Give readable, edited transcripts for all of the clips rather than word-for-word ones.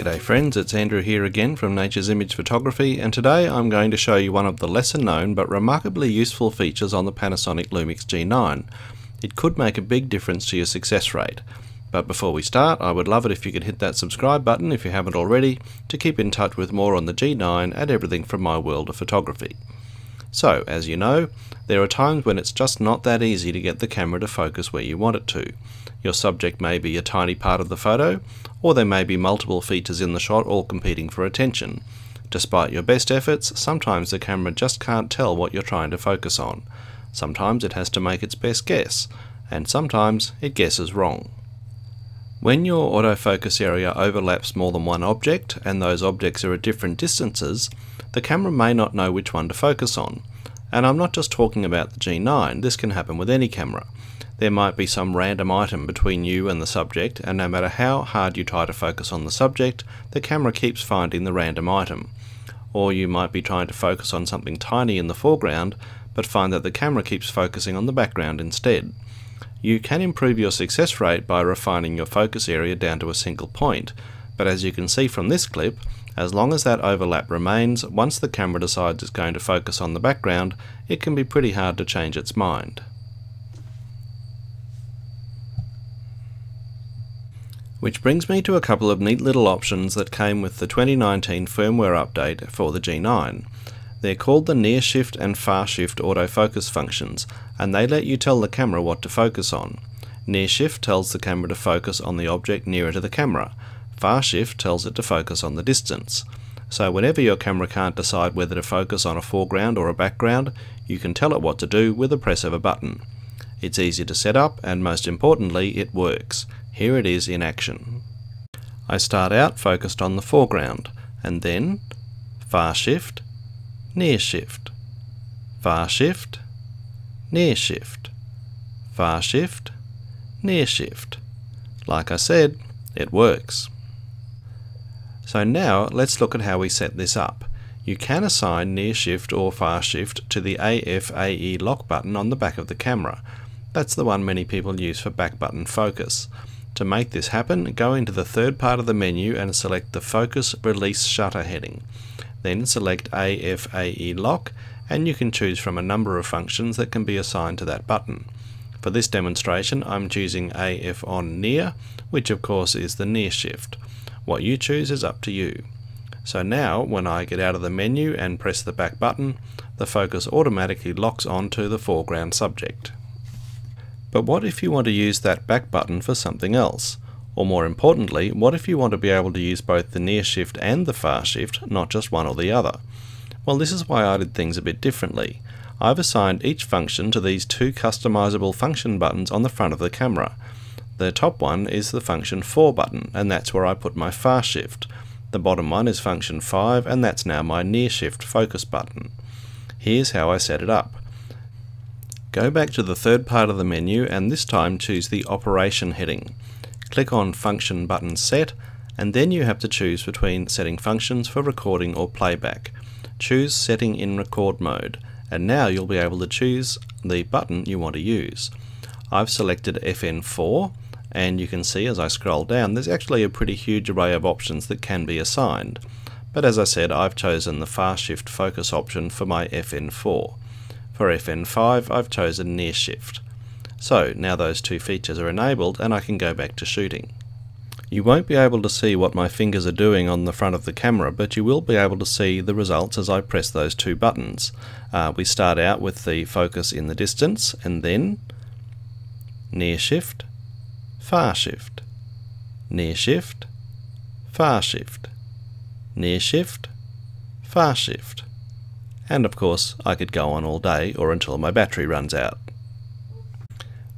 G'day friends, it's Andrew here again from Nature's Image Photography, and today I'm going to show you one of the lesser known but remarkably useful features on the Panasonic Lumix G9. It could make a big difference to your success rate. But before we start, I would love it if you could hit that subscribe button if you haven't already, to keep in touch with more on the G9 and everything from my world of photography. So, as you know, there are times when it's just not that easy to get the camera to focus where you want it to. Your subject may be a tiny part of the photo, or there may be multiple features in the shot all competing for attention. Despite your best efforts, sometimes the camera just can't tell what you're trying to focus on. Sometimes it has to make its best guess, and sometimes it guesses wrong. When your autofocus area overlaps more than one object, and those objects are at different distances, the camera may not know which one to focus on. And I'm not just talking about the G9, this can happen with any camera. There might be some random item between you and the subject, and no matter how hard you try to focus on the subject, the camera keeps finding the random item. Or you might be trying to focus on something tiny in the foreground, but find that the camera keeps focusing on the background instead. You can improve your success rate by refining your focus area down to a single point, but as you can see from this clip, as long as that overlap remains, once the camera decides it's going to focus on the background, it can be pretty hard to change its mind. Which brings me to a couple of neat little options that came with the 2019 firmware update for the G9. They're called the near shift and far shift autofocus functions, and they let you tell the camera what to focus on. Near shift tells the camera to focus on the object nearer to the camera. Far shift tells it to focus on the distance. So whenever your camera can't decide whether to focus on a foreground or a background, you can tell it what to do with a press of a button. It's easy to set up, and most importantly, it works. Here it is in action. I start out focused on the foreground, and then far shift, near shift, far shift, near shift, far shift, near shift. Like I said, it works. So now let's look at how we set this up. You can assign near shift or far shift to the AF/AE lock button on the back of the camera. That's the one many people use for back button focus. To make this happen, go into the third part of the menu and select the Focus Release Shutter heading. Then select AF/AE lock, and you can choose from a number of functions that can be assigned to that button. For this demonstration, I'm choosing AF on near, which of course is the near shift. What you choose is up to you. So now, when I get out of the menu and press the back button, the focus automatically locks onto the foreground subject. But what if you want to use that back button for something else? Or more importantly, what if you want to be able to use both the near shift and the far shift, not just one or the other? Well, this is why I did things a bit differently. I've assigned each function to these two customizable function buttons on the front of the camera. The top one is the function 4 button, and that's where I put my far shift. The bottom one is function 5, and that's now my near shift focus button. Here's how I set it up. Go back to the third part of the menu, and this time choose the Operation heading. Click on Function Button Set, and then you have to choose between setting functions for recording or playback. Choose Setting in Record Mode, and now you'll be able to choose the button you want to use. I've selected FN4, and you can see as I scroll down there's actually a pretty huge array of options that can be assigned. But as I said, I've chosen the Far Shift Focus option for my FN4. For FN5, I've chosen near shift. So now those two features are enabled, and I can go back to shooting. You won't be able to see what my fingers are doing on the front of the camera, but you will be able to see the results as I press those two buttons. We start out with the focus in the distance, and then near shift, far shift, near shift, far shift, near shift, far shift. And of course, I could go on all day or until my battery runs out.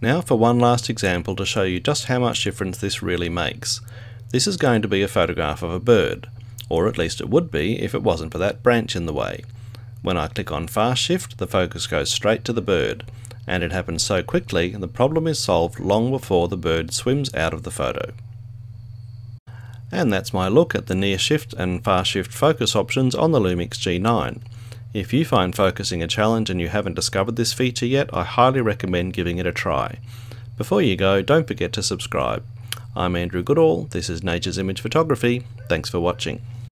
Now for one last example to show you just how much difference this really makes. This is going to be a photograph of a bird, or at least it would be if it wasn't for that branch in the way. When I click on far shift, the focus goes straight to the bird, and it happens so quickly the problem is solved long before the bird swims out of the photo. And that's my look at the near shift and far shift focus options on the Lumix G9. If you find focusing a challenge and you haven't discovered this feature yet, I highly recommend giving it a try. Before you go, don't forget to subscribe. I'm Andrew Goodall, this is Nature's Image Photography, thanks for watching.